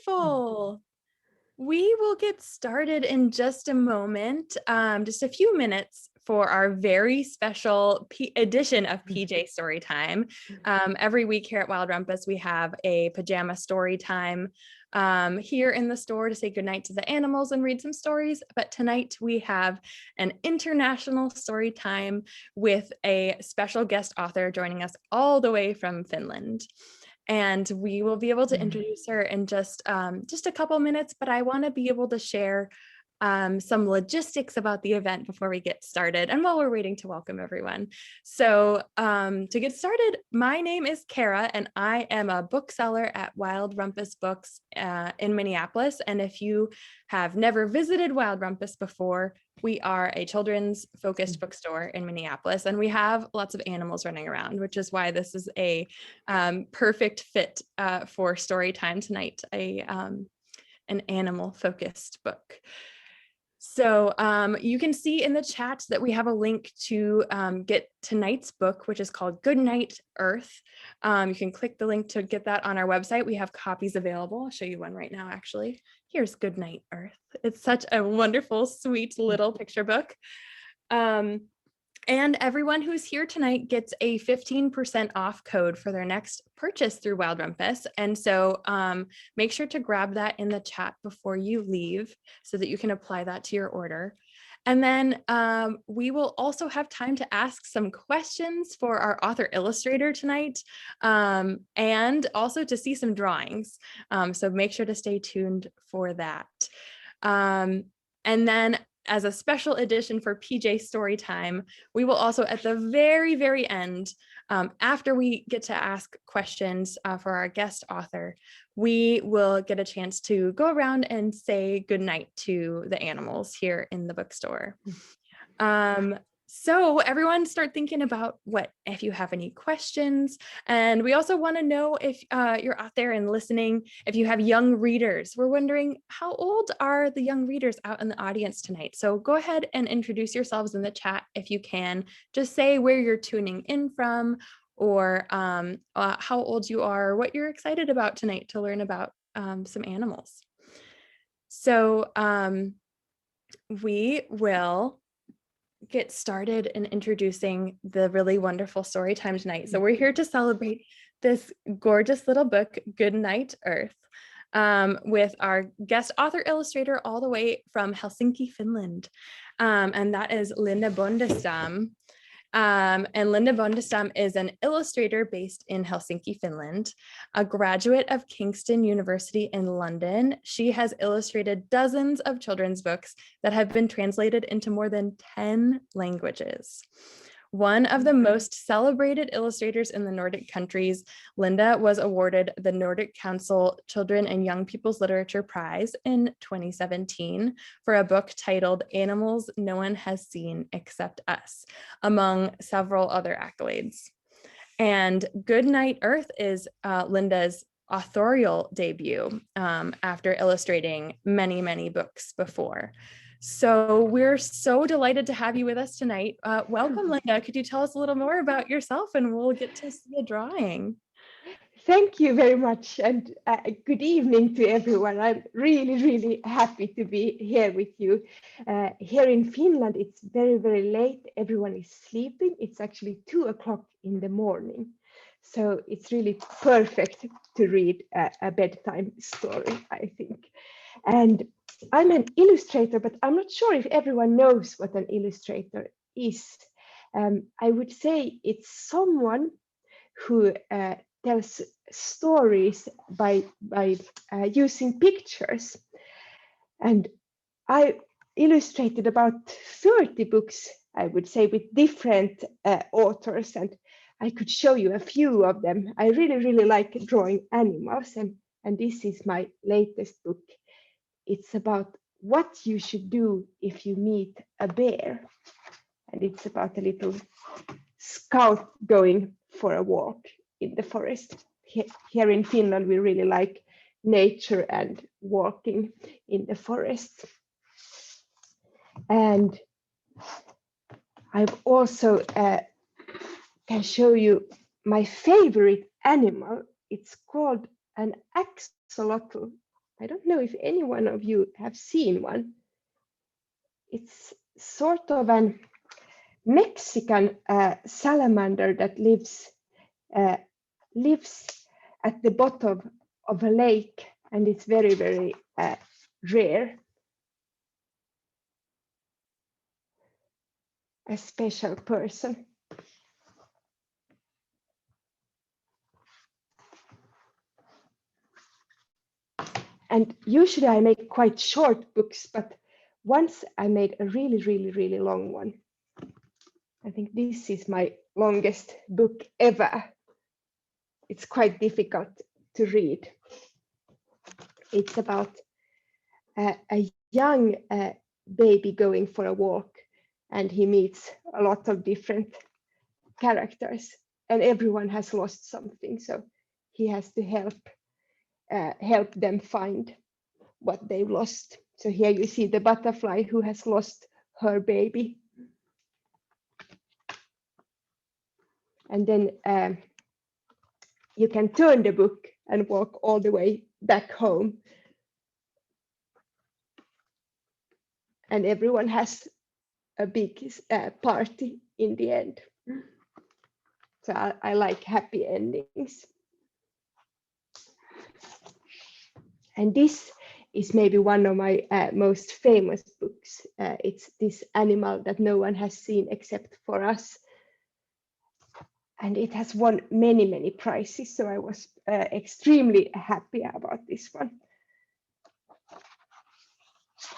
Wonderful. We will get started in just a moment, just a few minutes for our very special edition of PJ Storytime. Every week here at Wild Rumpus, we have a pajama story time here in the store to say goodnight to the animals and read some stories. But tonight we have an international story time with a special guest author joining us all the way from Finland. And we will be able to introduce her in just a couple minutes, but I want to be able to share some logistics about the event before we get started and while we're waiting to welcome everyone. So to get started, my name is Kara and I am a bookseller at Wild Rumpus Books in Minneapolis. And if you have never visited Wild Rumpus before, we are a children's focused bookstore in Minneapolis, and we have lots of animals running around, which is why this is a perfect fit for story time tonight, an animal focused book. So you can see in the chat that we have a link to get tonight's book, which is called Goodnight Earth. You can click the link to get that on our website. We have copies available. I'll show you one right now, actually. Here's Goodnight Earth. It's such a wonderful, sweet little picture book. And everyone who's here tonight gets a 15% off code for their next purchase through Wild Rumpus. And so make sure to grab that in the chat before you leave so that you can apply that to your order. And then we will also have time to ask some questions for our author illustrator tonight, and also to see some drawings. So make sure to stay tuned for that. And then as a special edition for PJ Storytime, we will also at the very, very end, after we get to ask questions for our guest author, we will get a chance to go around and say goodnight to the animals here in the bookstore. So everyone start thinking about if you have any questions. And we also want to know if you're out there and listening, if you have young readers. We're wondering, how old are the young readers out in the audience tonight? So go ahead and introduce yourselves in the chat if you can. Just say where you're tuning in from, or how old you are, what you're excited about tonight to learn about some animals. So we will get started in introducing the really wonderful story time tonight. So we're here to celebrate this gorgeous little book, Goodnight Earth, with our guest author illustrator all the way from Helsinki, Finland. And that is Linda Bondestam. And Linda Bondestam is an illustrator based in Helsinki, Finland, a graduate of Kingston University in London. She has illustrated dozens of children's books that have been translated into more than 10 languages. One of the most celebrated illustrators in the Nordic countries, Linda was awarded the Nordic Council Children and Young People's Literature Prize in 2017 for a book titled Animals No One Has Seen Except Us, among several other accolades. And Goodnight Earth is Linda's authorial debut after illustrating many, many books before. So we're so delighted to have you with us tonight. Welcome, Linda. Could you tell us a little more about yourself, and we'll get to see a drawing. Thank you very much, and good evening to everyone. I'm really, really happy to be here with you. Here in Finland, it's very, very late. Everyone is sleeping. It's actually 2 o'clock in the morning. So it's really perfect to read a bedtime story, I think. And I'm an illustrator, but I'm not sure if everyone knows what an illustrator is. I would say it's someone who tells stories by using pictures. And I illustrated about 30 books, I would say, with different authors, and I could show you a few of them. I really, really like drawing animals, and this is my latest book. It's about what you should do if you meet a bear. And it's about a little scout going for a walk in the forest. Here in Finland, we really like nature and walking in the forest. And I've also can show you my favorite animal. It's called an axolotl. I don't know if any one of you have seen one. It's sort of an Mexican salamander that lives at the bottom of a lake, and it's very, very rare. A special person. And usually I make quite short books, but once I made a really, really, really long one. I think this is my longest book ever. It's quite difficult to read. It's about a young baby going for a walk, and he meets a lot of different characters, and everyone has lost something, so he has to help them find what they've lost. So here you see the butterfly who has lost her baby. And then you can turn the book and walk all the way back home. And everyone has a big party in the end. So I like happy endings. And this is maybe one of my most famous books. It's this animal that no one has seen except for us. And it has won many, many prizes. So I was extremely happy about this one.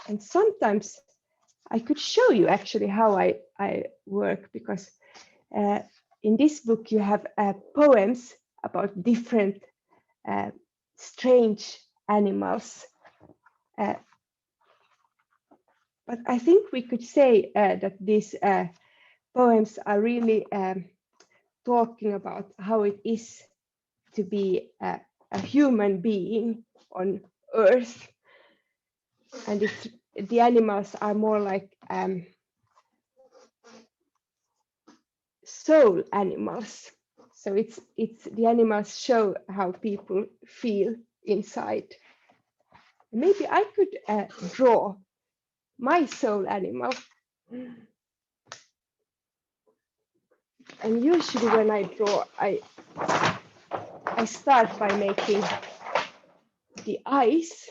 And sometimes I could show you actually how I work, because in this book you have poems about different strange animals. But I think we could say that these poems are really talking about how it is to be a human being on Earth. And the animals are more like soul animals. So it's the animals show how people feel inside. Maybe I could draw my soul animal. And usually when I draw, I start by making the eyes.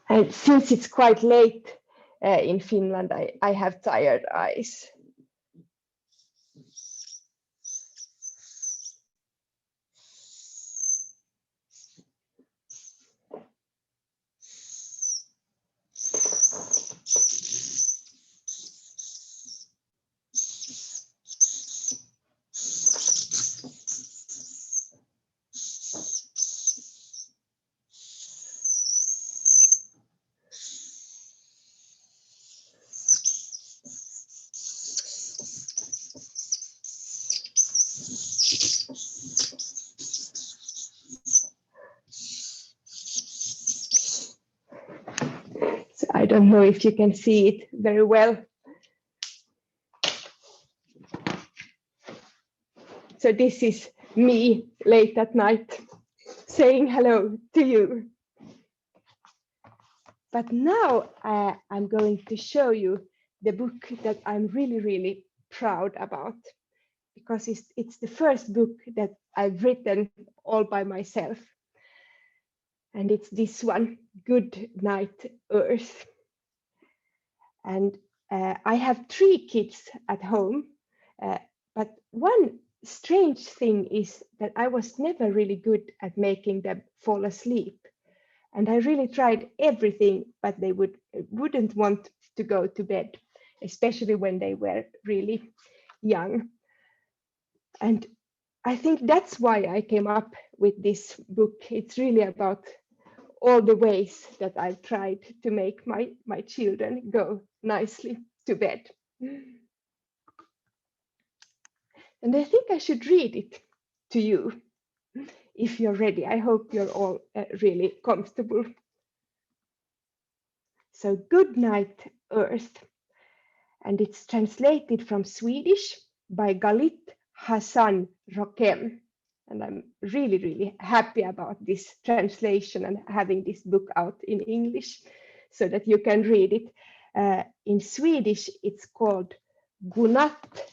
And since it's quite late in Finland, I have tired eyes. I don't know if you can see it very well. So this is me late at night saying hello to you. But now I'm going to show you the book that I'm really, really proud about, because it's the first book that I've written all by myself. And it's this one, Good Night Earth. And I have 3 kids at home, but one strange thing is that I was never really good at making them fall asleep. And I really tried everything, but they wouldn't want to go to bed, especially when they were really young. And I think that's why I came up with this book. It's really about all the ways that I've tried to make my children go nicely to bed. And I think I should read it to you if you're ready. I hope you're all really comfortable. So good night, Earth. And it's translated from Swedish by Galit Hassan Rokem. And I'm really, really happy about this translation and having this book out in English so that you can read it. In Swedish, it's called Godnatt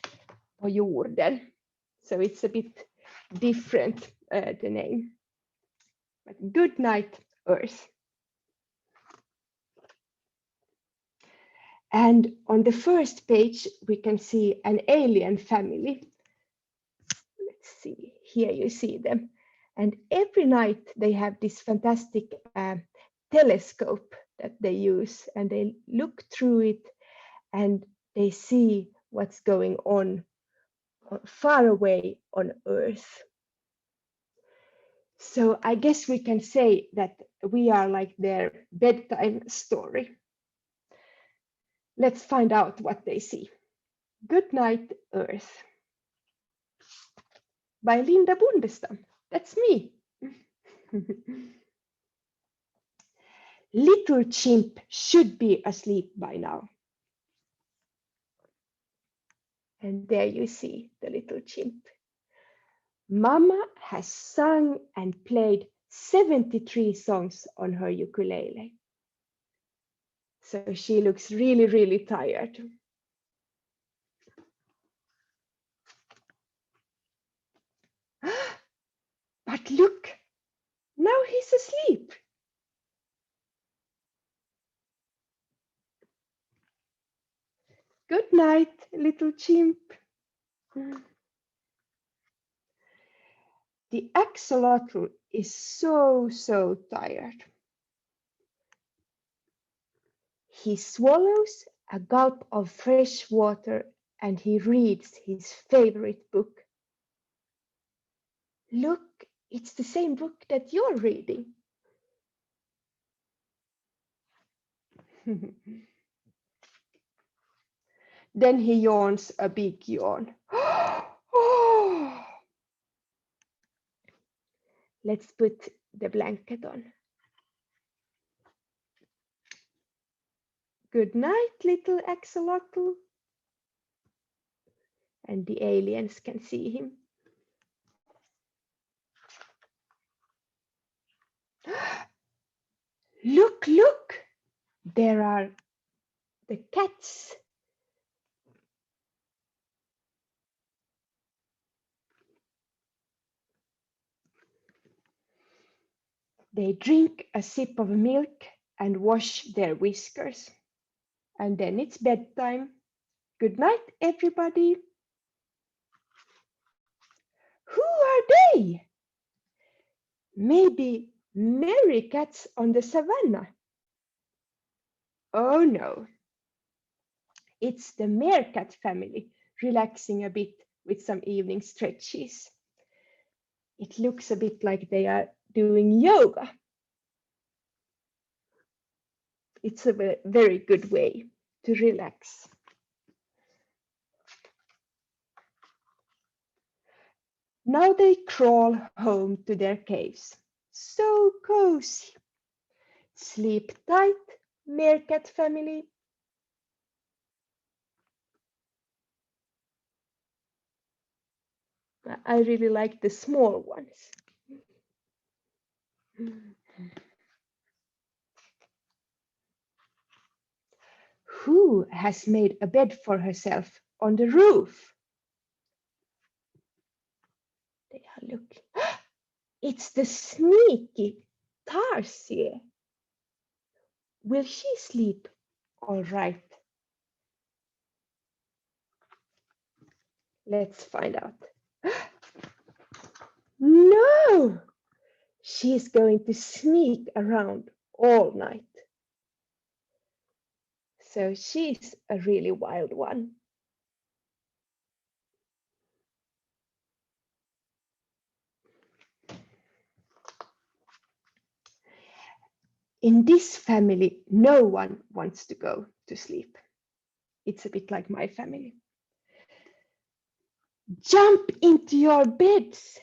på jorden. So it's a bit different, the name. But good night, Earth. And on the first page, we can see an alien family. Let's see, here you see them. And every night they have this fantastic telescope that they use, and they look through it and they see what's going on far away on Earth. So I guess we can say that we are like their bedtime story. Let's find out what they see. Good night, Earth. By Linda Bondestam. That's me. Little chimp should be asleep by now. And there you see the little chimp. Mama has sung and played 73 songs on her ukulele. So she looks really, really tired. But look, now he's asleep. Good night, little chimp. The axolotl is so tired. He swallows a gulp of fresh water and he reads his favorite book. Look, it's the same book that you're reading. Then he yawns a big yawn. Oh! Let's put the blanket on. Good night, little axolotl. And the aliens can see him. Look, look! There are the cats. They drink a sip of milk and wash their whiskers. And then it's bedtime. Good night, everybody. Who are they? Maybe meerkats on the savannah. Oh no. It's the meerkat family relaxing a bit with some evening stretches. It looks a bit like they are doing yoga. It's a very good way to relax. Now they crawl home to their caves. So cozy. Sleep tight, meerkat family. I really like the small ones. Who has made a bed for herself on the roof? They are looking. It's the sneaky Tarsier. Will she sleep all right? Let's find out. No! She's going to sneak around all night. So she's a really wild one. In this family, no one wants to go to sleep. It's a bit like my family. Jump into your beds,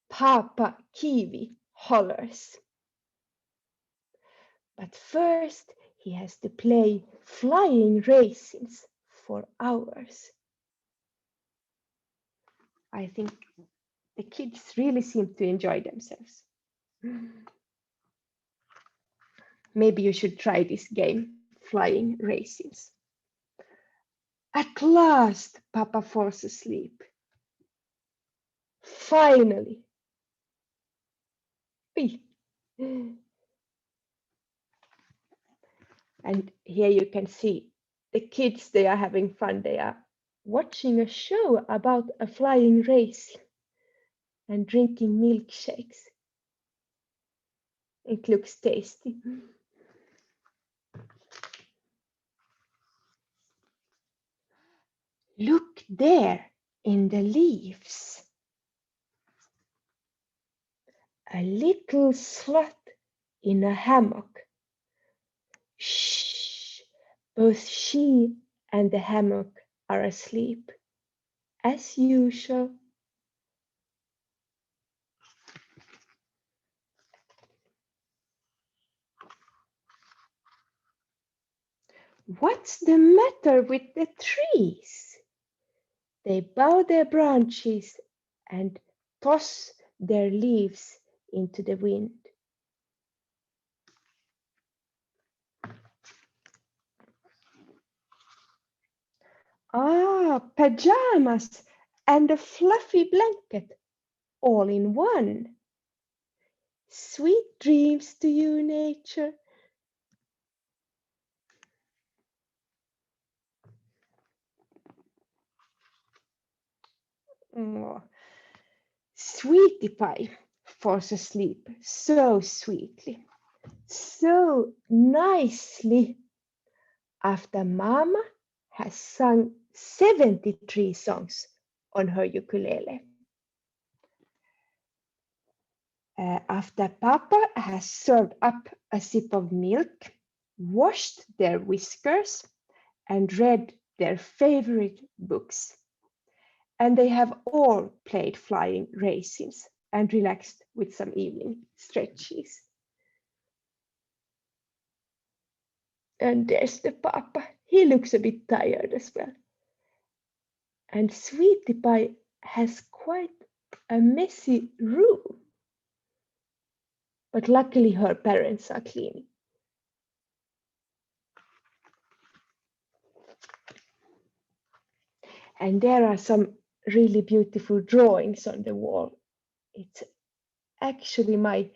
Papa Kiwi hollers. But first, He has to play flying raisins for hours. I think the kids really seem to enjoy themselves. Maybe you should try this game, flying raisins. At last, Papa falls asleep. Finally. And here you can see the kids, they are having fun. They are watching a show about a flying raisin and drinking milkshakes. It looks tasty. Look there in the leaves. A little slut in a hammock. Shh! Both she and the hammock are asleep, as usual. What's the matter with the trees? They bow their branches and toss their leaves into the wind. Ah, pajamas and a fluffy blanket, all in one. Sweet dreams to you, nature. Oh, Sweetie Pie falls asleep so sweetly, so nicely, after Mama has sung 73 songs on her ukulele. After Papa has served up a sip of milk, washed their whiskers, and read their favorite books. And they have all played flying raisins and relaxed with some evening stretches. And there's the Papa. He looks a bit tired as well. And Sweetie Pie has quite a messy room. But luckily her parents are cleaning. And there are some really beautiful drawings on the wall. It's actually my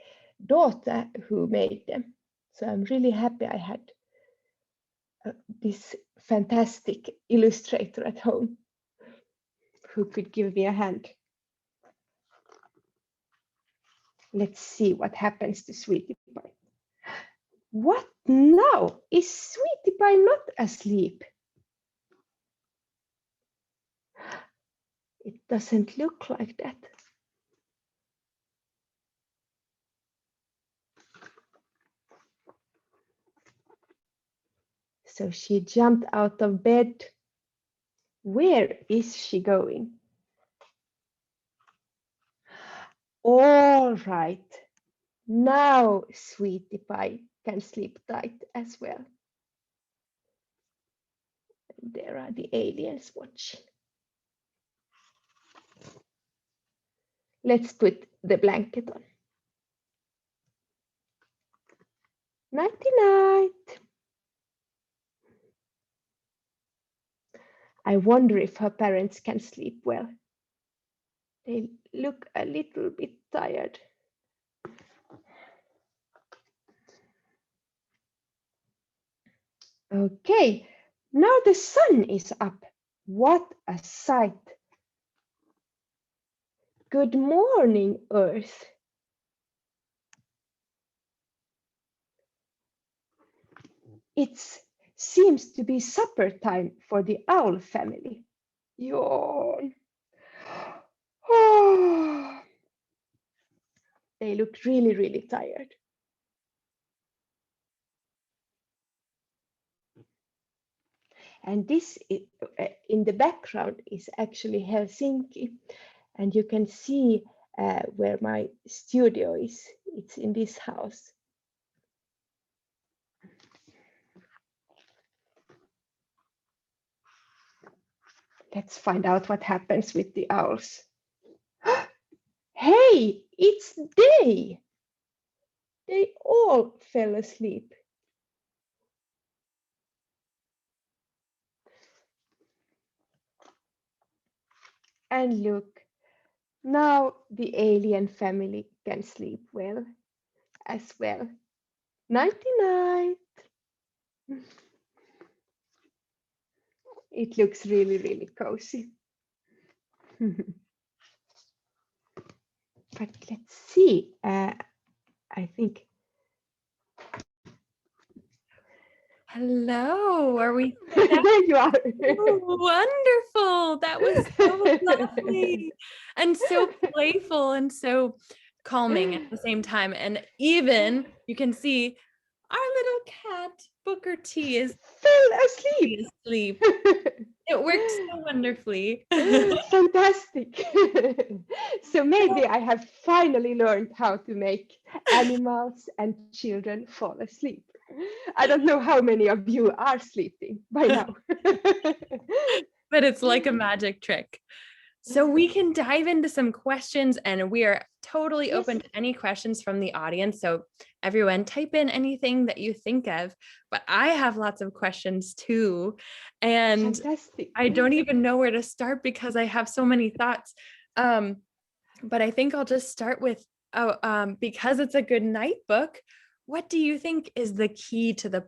daughter who made them. So I'm really happy I had this fantastic illustrator at home who could give me a hand. Let's see what happens to Sweetie Pie. What now? Is Sweetie Pie not asleep? It doesn't look like that. So she jumped out of bed. Where is she going? All right. Now Sweetie Pie can sleep tight as well. And there are the aliens watching. Let's put the blanket on. Nighty night. I wonder if her parents can sleep well. They look a little bit tired. Okay, now the sun is up. What a sight. Good morning, Earth. It seems to be supper time for the owl family. Yawn. Oh. They look really, really tired. And this in the background is actually Helsinki. And you can see where my studio is. It's in this house. Let's find out what happens with the owls. Hey, it's day. They all fell asleep. And look, now the alien family can sleep well as well. Nighty night. It looks really, really cozy. But let's see. I think. Hello, are we? There you are. Wonderful. That was so lovely and so playful and so calming at the same time. And even you can see our little cat Booker T is Fell asleep. asleep. It worked so wonderfully. Fantastic. So maybe I have finally learned how to make animals and children fall asleep. I don't know how many of you are sleeping by now. But it's like a magic trick. So we can dive into some questions, and we are totally open to any questions from the audience. So everyone type in anything that you think of, but I have lots of questions too. And Fantastic. I don't even know where to start because I have so many thoughts. But I think I'll just start with, because it's a good night book, what do you think is the key to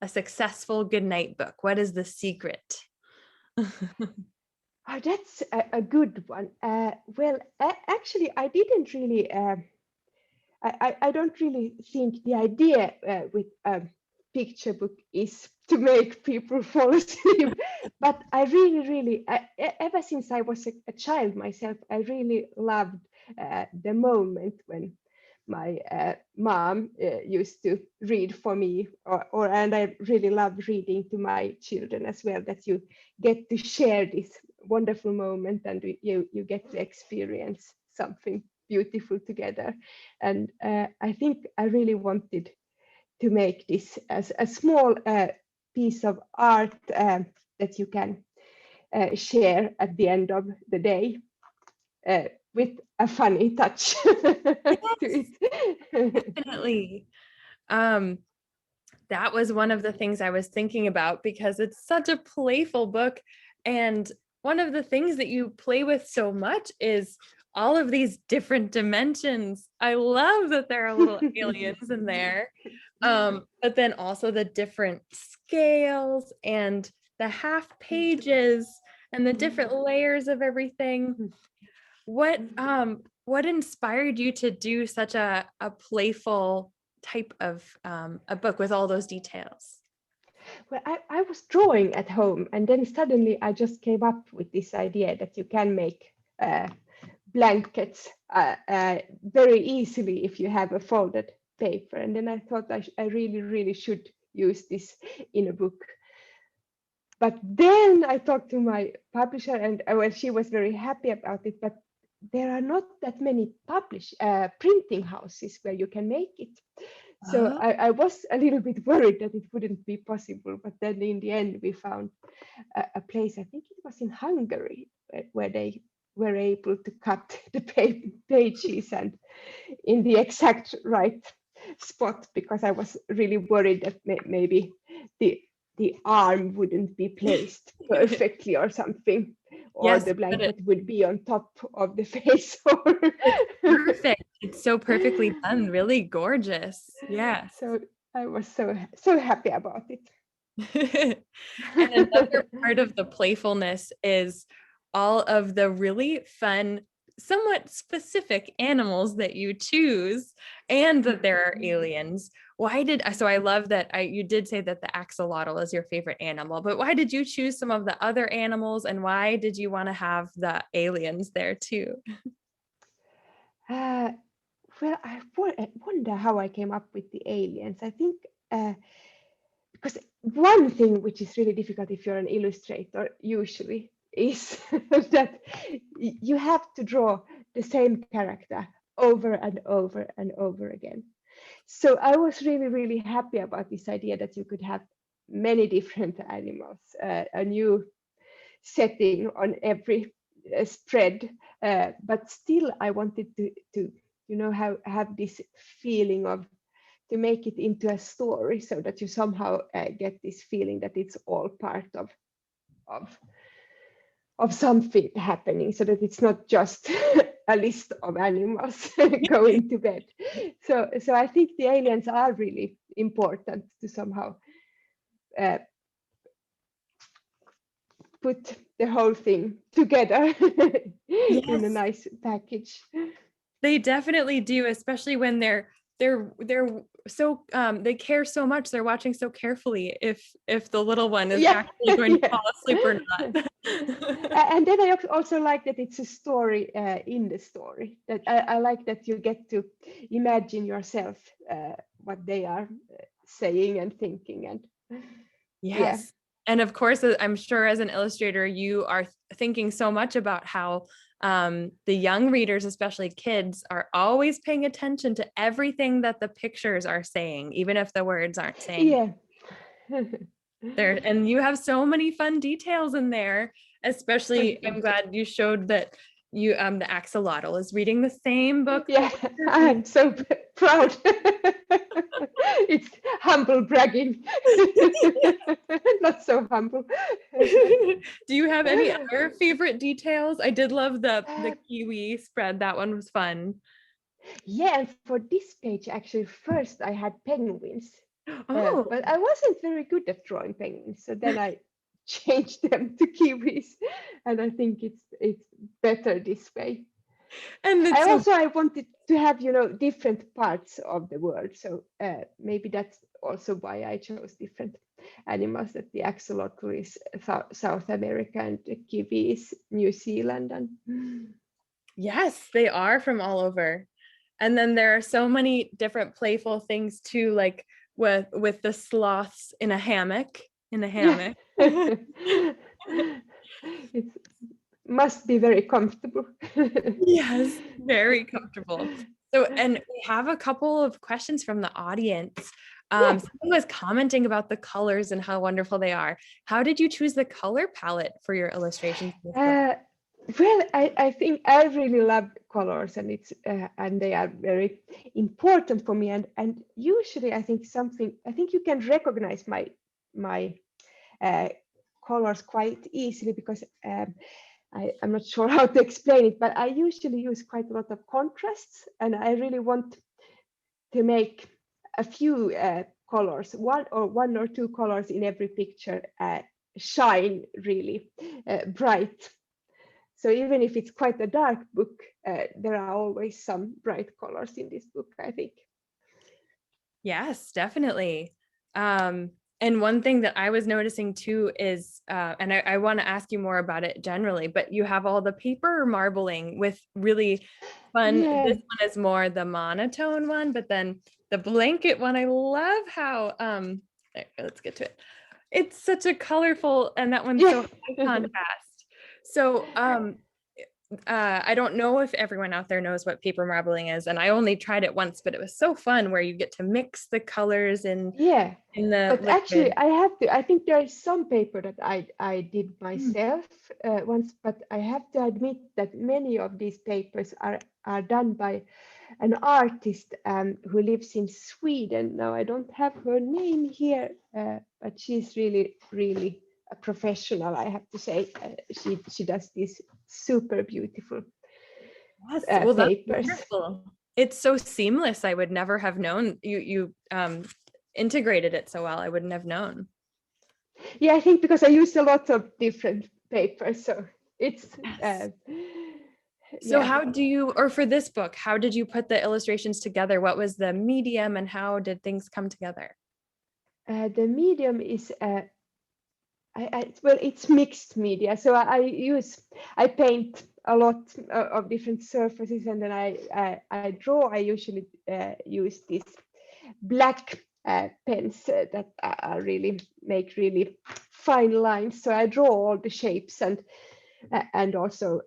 a successful good night book? What is the secret? Oh, that's a good one. Well, actually, I didn't really, I don't really think the idea with a picture book is to make people fall asleep. But I really, ever since I was a child myself, I really loved the moment when my mom used to read for me, and I really love reading to my children as well, that you get to share this wonderful moment and you get to experience something beautiful together. And I think I really wanted to make this as a small piece of art that you can share at the end of the day with a funny touch to it. Definitely. That was one of the things I was thinking about because it's such a playful book. And one of the things that you play with so much is all of these different dimensions. I love that there are little aliens in there. But then also the different scales and the half pages and the different layers of everything. What inspired you to do such a playful type of a book with all those details? Well, I was drawing at home, and then suddenly I just came up with this idea that you can make blankets very easily if you have a folded paper. And then I thought I really should use this in a book. But then I talked to my publisher, and well, she was very happy about it. But there are not that many printing houses where you can make it. So I was a little bit worried that it wouldn't be possible, but then in the end we found a place, I think it was in Hungary, where they were able to cut the pages and in the exact right spot, because I was really worried that maybe the arm wouldn't be placed perfectly or something, or Yes, the blanket would be on top of the face. perfect. It's so perfectly done, really gorgeous. Yeah. So I was so happy about it. And another part of the playfulness is all of the really fun, somewhat specific animals that you choose, and that there are aliens. So I love that you did say that the axolotl is your favorite animal, but why did you choose some of the other animals, and why did you want to have the aliens there too? Well, I wonder how I came up with the aliens. I think because one thing which is really difficult if you're an illustrator usually is that you have to draw the same character over and over and over again. So I was really happy about this idea that you could have many different animals, a new setting on every spread, but still I wanted to have this feeling of to make it into a story, so that you somehow get this feeling that it's all part of something happening, so that it's not just a list of animals going to bed. So I think the aliens are really important to somehow put the whole thing together in a Yes, nice package. they definitely do, especially when they're so they care so much. They're watching so carefully if the little one is Yeah, actually going to yeah. fall asleep or not. And then I also like that it's a story in the story. That I like that you get to imagine yourself what they are saying and thinking, and yeah, Yes. And of course, I'm sure as an illustrator, you are thinking so much about how the young readers, especially kids, are always paying attention to everything that the pictures are saying, even if the words aren't saying yeah. there. And you have so many fun details in there, especially Thank you. I'm glad you showed that you the axolotl is reading the same book that Yeah, we're I'm reading. so proud. It's humble bragging. Not so humble. Do you have any other favorite details? I did love the kiwi spread. That one was fun. Yeah, and for this page, actually, first I had penguins, Oh, but I wasn't very good at drawing penguins. So then I changed them to kiwis, and I think it's better this way. and it's so I wanted to have different parts of the world, so maybe that's also why I chose different animals. That the axolotl is South America, and the kiwi is New Zealand, and yes, they are from all over. And then there are so many different playful things too, like with the sloths in a hammock, in a yeah. hammock. It must be very comfortable. Yes, very comfortable. So, and we have a couple of questions from the audience. Yeah. Someone was commenting about the colors and how wonderful they are. How did you choose the color palette for your illustrations in this book? Uh, well, I think I really love colors, and and they are very important for me. And usually, I think you can recognize my uh, colors quite easily, because I'm not sure how to explain it, but I usually use quite a lot of contrasts, and I really want to make a few colors, one or two colors in every picture shine really bright. So even if it's quite a dark book, there are always some bright colors in this book, I think. Yes, definitely. And one thing that I was noticing too is, and I want to ask you more about it generally, but you have all the paper marbling with really fun. Yeah, This one is more the monotone one, but then the blanket one, I love how, let's get to it. It's such a colorful, and that one's yeah. so high contrast. So, I don't know if everyone out there knows what paper marbling is, and I only tried it once, but it was so fun where you get to mix the colors Yeah, in the but actually, liquid. I think there is some paper that I did Mm. myself once, but I have to admit that many of these papers are done by an artist who lives in Sweden. Now, I don't have her name here, but she's really, really a professional, I have to say. She does these super beautiful Yes, well, that's papers. wonderful. It's so seamless. I would never have known you integrated it so well. I wouldn't have known. Yeah, I think because I use a lot of different papers, so it's Yes. So yeah. how do you, or for this book, how did you put the illustrations together? What was the medium and how did things come together? The medium is well, it's mixed media. So I paint a lot of different surfaces, and then I draw. I usually use these black pens that are really make really fine lines. So I draw all the shapes and also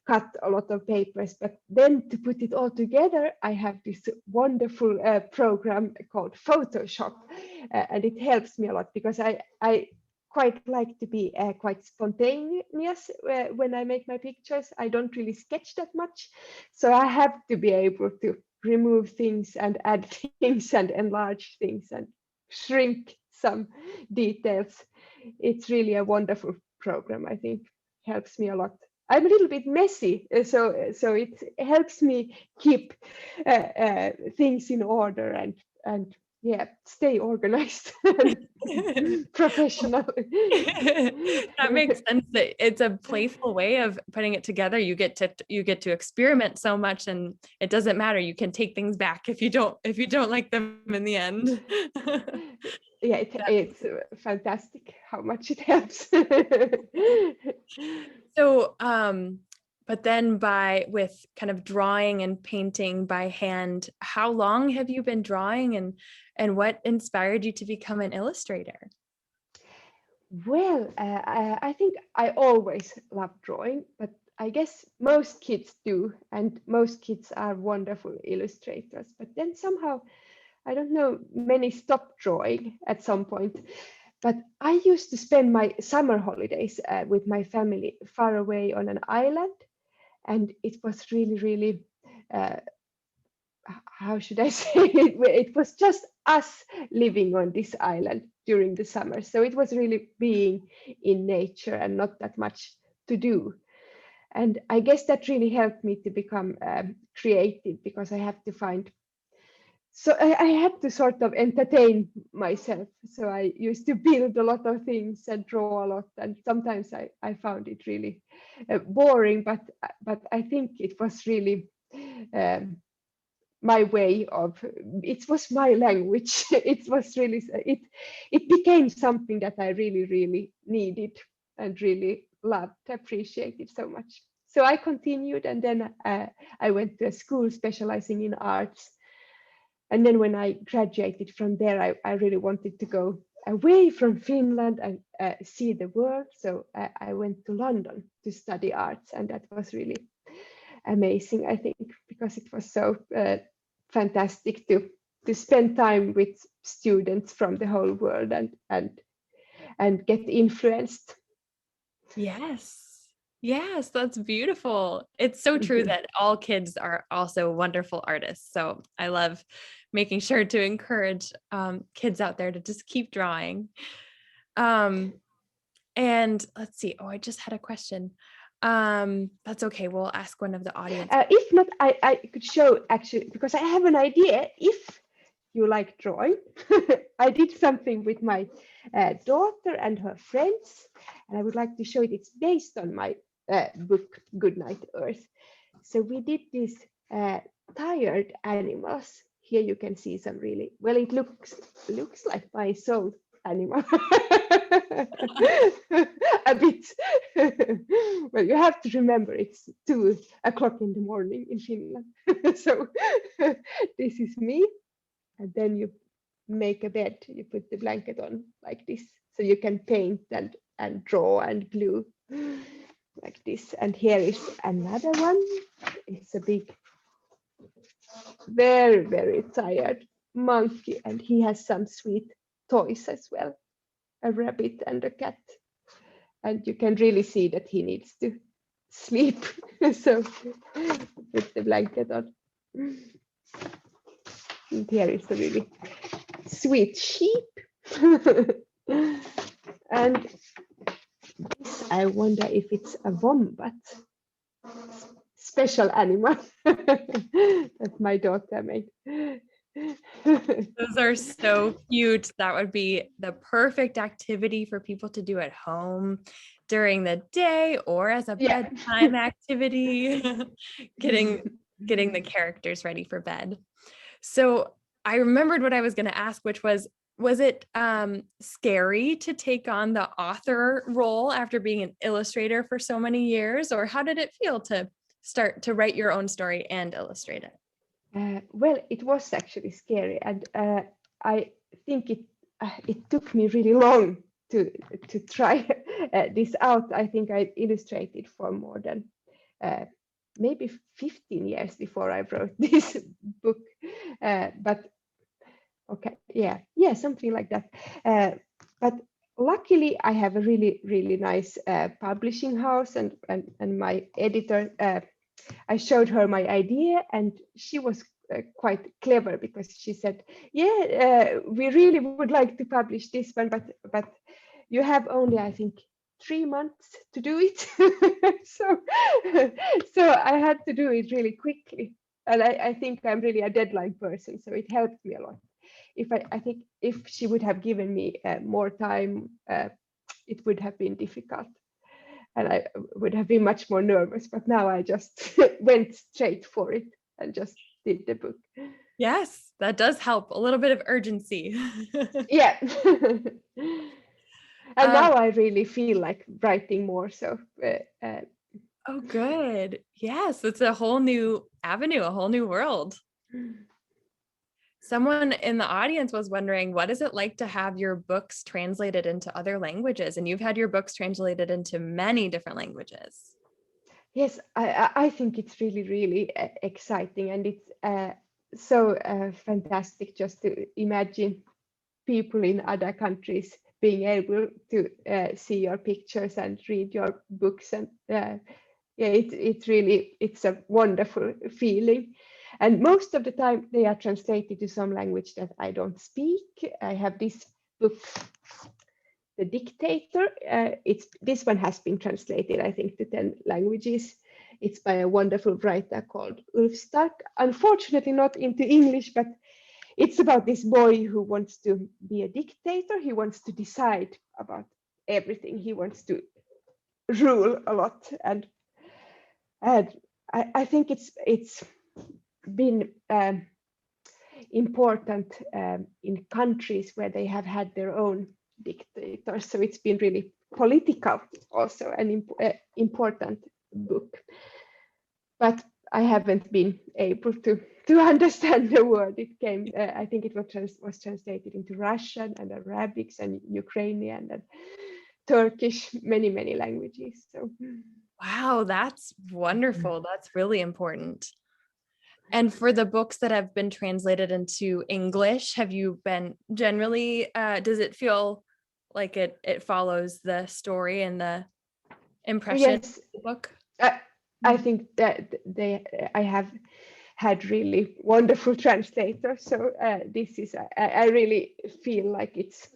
cut a lot of papers. But then to put it all together, I have this wonderful program called Photoshop, and it helps me a lot because I quite like to be quite spontaneous when I make my pictures. I don't really sketch that much, so I have to be able to remove things and add things and enlarge things and shrink some details. It's really a wonderful program. I think helps me a lot. I'm a little bit messy, so it helps me keep things in order and yeah, stay organized and professional. That makes sense. That it's a playful way of putting it together. You get to experiment so much, and it doesn't matter. You can take things back if you don't like them in the end. Yeah, it's fantastic how much it helps. So, but then with kind of drawing and painting by hand, how long have you been drawing, and what inspired you to become an illustrator? Well, I think I always loved drawing, but I guess most kids do, and most kids are wonderful illustrators. But then somehow, I don't know, many stopped drawing at some point. But I used to spend my summer holidays with my family far away on an island, and it was really, really uh, how should I say it? It was just us living on this island during the summer. So it was really being in nature and not that much to do. And I guess that really helped me to become creative because I have to find. So I had to sort of entertain myself. So I used to build a lot of things and draw a lot. And sometimes I found it really boring, but I think it was really um, my way of, it was my language. It was really, it became something that I really needed and really loved, appreciated so much. So I continued, and then I went to a school specializing in arts. And then when I graduated from there, I really wanted to go away from Finland and see the world. So I went to London to study arts, and that was really amazing, I think, because it was so fantastic to spend time with students from the whole world and get influenced. Yes, that's beautiful. It's so true that all kids are also wonderful artists. So I love making sure to encourage kids out there to just keep drawing. Um, and let's see. Oh, I just had a question. That's okay. We'll ask one of the audience. If not, I could show actually, because I have an idea. If you like drawing, I did something with my daughter and her friends, and I would like to show it. It's based on my book, Goodnight Earth. So we did these tired animals. Here you can see some really, well, it looks like my soul animal. A bit. Well, you have to remember it's 2 o'clock in the morning in Finland. So this is me, and then you make a bed. You put the blanket on like this, so you can paint and draw and glue like this. And here is another one. It's a big, very tired monkey, and he has some sweet toys as well, a rabbit and a cat. And you can really see that he needs to sleep. So put the blanket on. And here is a really sweet sheep. And this, I wonder if it's a wombat, special animal that my daughter made. Those are so cute. That would be the perfect activity for people to do at home during the day or as a bedtime activity, getting the characters ready for bed. So I remembered what I was going to ask, which was it scary to take on the author role after being an illustrator for so many years, or how did it feel to start to write your own story and illustrate it? Well, it was actually scary, and I think it took me really long to try this out. I think I illustrated for more than maybe 15 years before I wrote this book. But okay, yeah, something like that. But luckily, I have a really, really nice publishing house, and my editor. I showed her my idea, and she was quite clever because she said, "Yeah, we really would like to publish this one, but you have only, I think, 3 months to do it." so, so I had to do it really quickly, and I think I'm really a deadline person, so it helped me a lot. If I think if she would have given me more time, it would have been difficult, and I would have been much more nervous. But now I just went straight for it and just did the book. Yes, that does help. A little bit of urgency. Yeah. And Um, now I really feel like writing more. So oh, good. Yes, it's a whole new avenue, a whole new world. Someone in the audience was wondering, what is it like to have your books translated into other languages? And you've had your books translated into many different languages. yes, I think it's really, really exciting, and it's so fantastic just to imagine people in other countries being able to see your pictures and read your books, and yeah, it's really, it's a wonderful feeling. And most of the time they are translated to some language that I don't speak. I have this book, The Dictator. It's this one has been translated, I think, to 10 languages. It's by a wonderful writer called Ulf Stark. Unfortunately, not into English, but it's about this boy who wants to be a dictator. He wants to decide about everything. He wants to rule a lot, and I think it's been important in countries where they have had their own dictators. So it's been really political, also an important book. But I haven't been able to understand the word. It came, I think it was translated into Russian and Arabic and Ukrainian and Turkish, many languages. So Wow, that's wonderful. That's really important. And for the books that have been translated into English, have you been generally, does it feel like it follows the story and the impression of yes, the book? I think that I have had really wonderful translators. So this is, I really feel like it's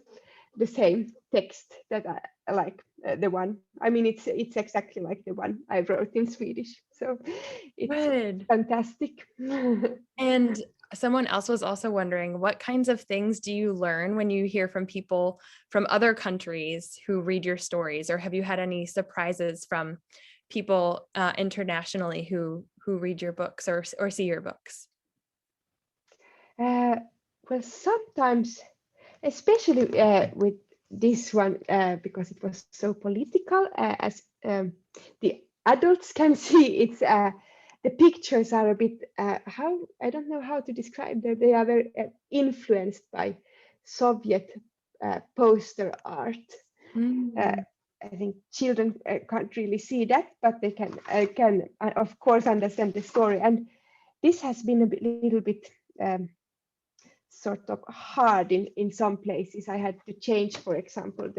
the same text that I like, the one. I mean, it's exactly like the one I wrote in Swedish. So it's Good. fantastic. And someone else was also wondering, what kinds of things do you learn when you hear from people from other countries who read your stories? Or have you had any surprises from people internationally who read your books or see your books? Well, sometimes, especially with this one, because it was so political, as the adults can see, it's the pictures are a bit, how, I don't know how to describe them. They are very influenced by Soviet poster art. Mm. I think children can't really see that, but they can of course understand the story. And this has been little bit sort of hard in some places. I had to change, for example,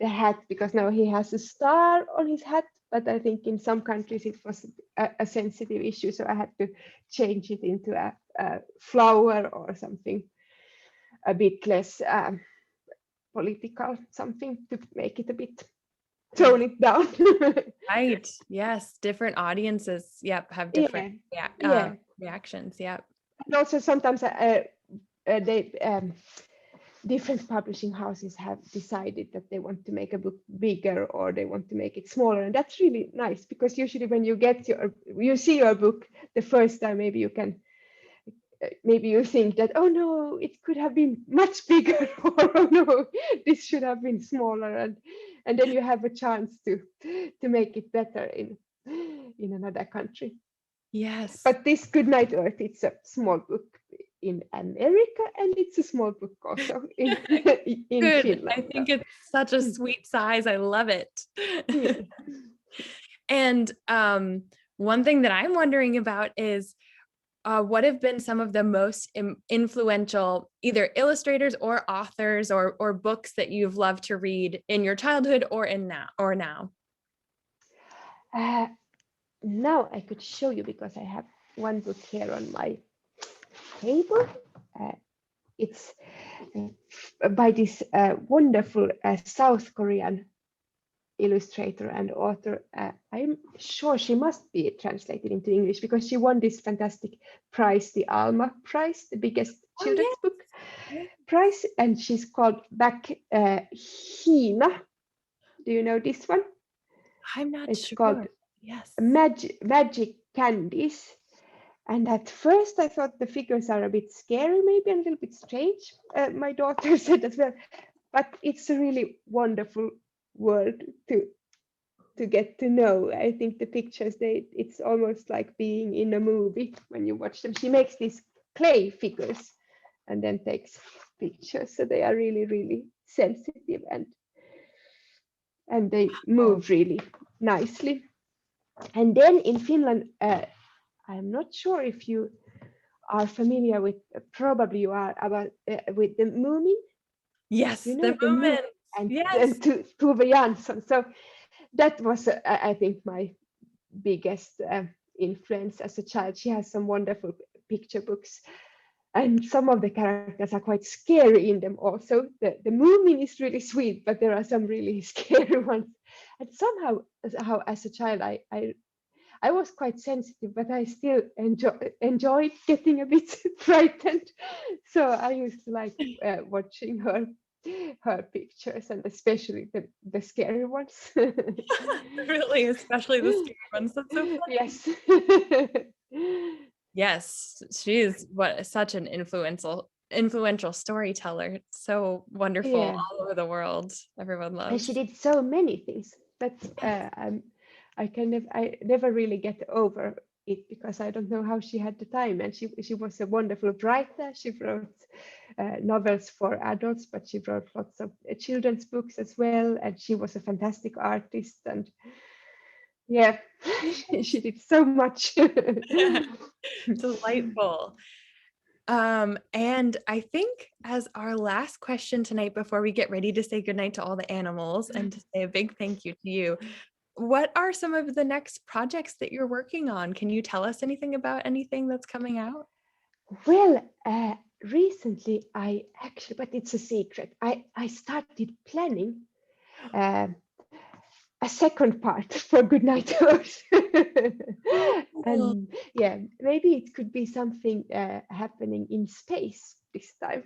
the hat, because now he has a star on his hat, but I think in some countries it was a sensitive issue, so I had to change it into a flower or something a bit less political, something to make it a bit, tone it down. Right. Yes. Different audiences, yep, have different Yeah, yeah. reactions. Yep. And also sometimes they different publishing houses have decided that they want to make a book bigger or they want to make it smaller, and that's really nice, because usually when you see your book the first time, maybe you think that, oh no, it could have been much bigger, or oh no, this should have been smaller, and then you have a chance to make it better in another country. Yes. But this Goodnight Earth, it's a small book in America, and it's a small book also in Good. I Finland. think it's such a sweet size. I love it. Yeah. And one thing that I'm wondering about is, what have been some of the most influential either illustrators or authors or books that you've loved to read in your childhood or now? Now I could show you because I have one book here on my table. It's by this wonderful South Korean illustrator and author. I'm sure she must be translated into English because she won this fantastic prize, the Alma Prize, the biggest children's book prize, and she's called Hina. Do you know this one? I'm not it's sure. called Magic Candies. And at first I thought the figures are a bit scary, maybe a little bit strange. My daughter said as well, but it's a really wonderful world to get to know. I think the pictures, it's almost like being in a movie when you watch them. She makes these clay figures and then takes pictures. So they are really, really sensitive and they move really nicely. And then in Finland, I'm not sure if you are familiar with, probably you are, about with the Moomin. Yes, you know, the Moomin. Yes. And Tove Jansson. So that was, I think, my biggest influence as a child. She has some wonderful picture books. And some of the characters are quite scary in them also. The Moomin is really sweet, but there are some really scary ones. And somehow, as a child, I was quite sensitive, but I still enjoyed getting a bit frightened. So I used to like watching her pictures, and especially the scary ones. Really, especially the scary ones. That's so funny. Yes. Yes, she is such an influential storyteller. So wonderful all over the world. Everyone loves. And she did so many things, but I never really get over it because I don't know how she had the time. And she was a wonderful writer. She wrote novels for adults, but she wrote lots of children's books as well. And she was a fantastic artist. And yeah, she did so much. Delightful. And I think as our last question tonight, before we get ready to say goodnight to all the animals and to say a big thank you to you, what are some of the next projects that you're working on? Can you tell us anything about anything that's coming out? Well, recently I actually, but it's a secret, I started planning a second part for Goodnight to Earth. And yeah, maybe it could be something happening in space this time.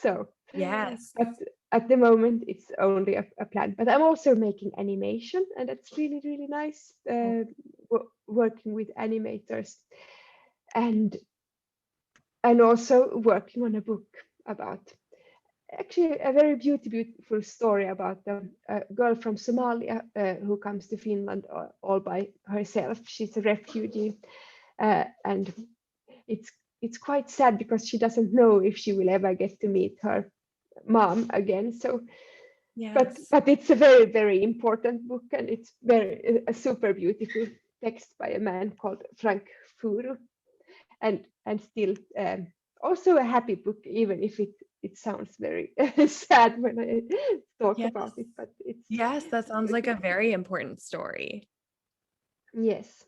So yes, but at the moment it's only a plan. But I'm also making animation, and that's really, really nice, working with animators, and also working on a book about actually a very beautiful story about a girl from Somalia who comes to Finland all by herself. She's a refugee, and it's quite sad because she doesn't know if she will ever get to meet her mom again. So yes. but it's a very, very important book, and it's a super beautiful text by a man called Frank Furu, and still also a happy book, even if it sounds very sad when I talk about it, but it's that sounds like a very important story. Yes.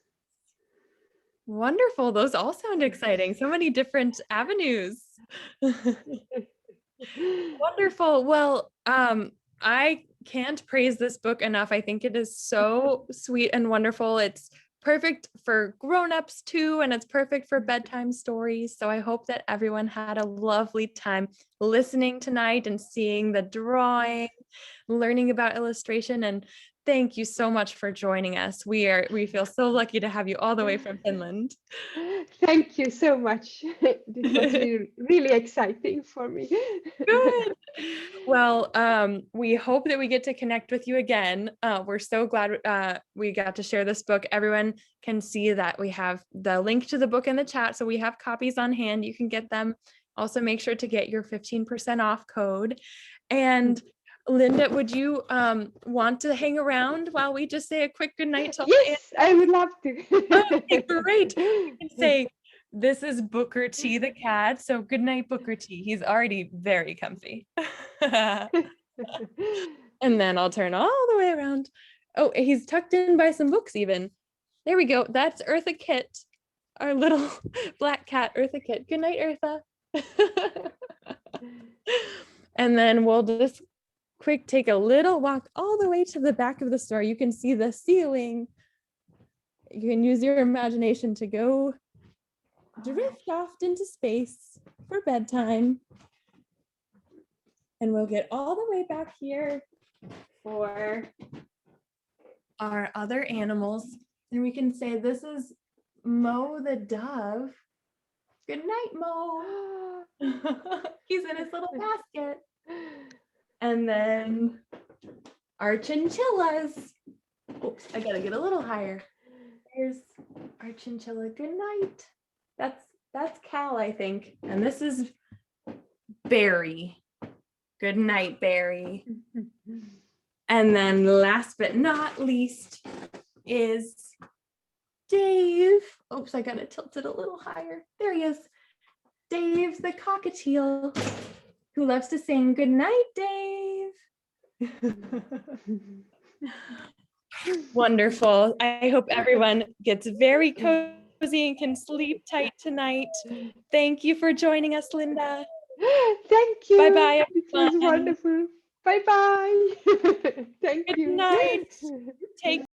Wonderful. Those all sound exciting. So many different avenues. Wonderful. Well, I can't praise this book enough. I think it is so sweet and wonderful. It's perfect for grown-ups too, and it's perfect for bedtime stories. So I hope that everyone had a lovely time listening tonight and seeing the drawing, learning about illustration, and thank you so much for joining us. We feel so lucky to have you all the way from Finland. Thank you so much. This was really, really exciting for me. Good. Well, we hope that we get to connect with you again. We're so glad we got to share this book. Everyone can see that we have the link to the book in the chat, so we have copies on hand. You can get them. Also, make sure to get your 15% off code. And Linda, would you want to hang around while we just say a quick goodnight to all? Yes, I would love to. Okay, great. We can say This is Booker T the cat. So good night, Booker T. He's already very comfy. And then I'll turn all the way around. Oh, he's tucked in by some books even. There we go. That's Eartha Kitt, our little black cat, Eartha Kitt. Good night, Eartha. And then we'll just take a little walk all the way to the back of the store. You can see the ceiling. You can use your imagination to go drift off into space for bedtime. And we'll get all the way back here for our other animals. And we can say, this is Mo the dove. Good night, Mo. He's in his little basket. And then our chinchillas. Oops, I gotta get a little higher. There's our chinchilla. Good night. That's Cal, I think. And this is Barry. Good night, Barry. And then last but not least is Dave. Oops, I gotta tilt it a little higher. There he is. Dave the cockatiel, who loves to sing good night, Dave. Wonderful. I hope everyone gets very cozy and can sleep tight tonight. Thank you for joining us, Linda. Thank you. Bye-bye, It was everyone. wonderful. Bye-bye. Thank Good you. night. Take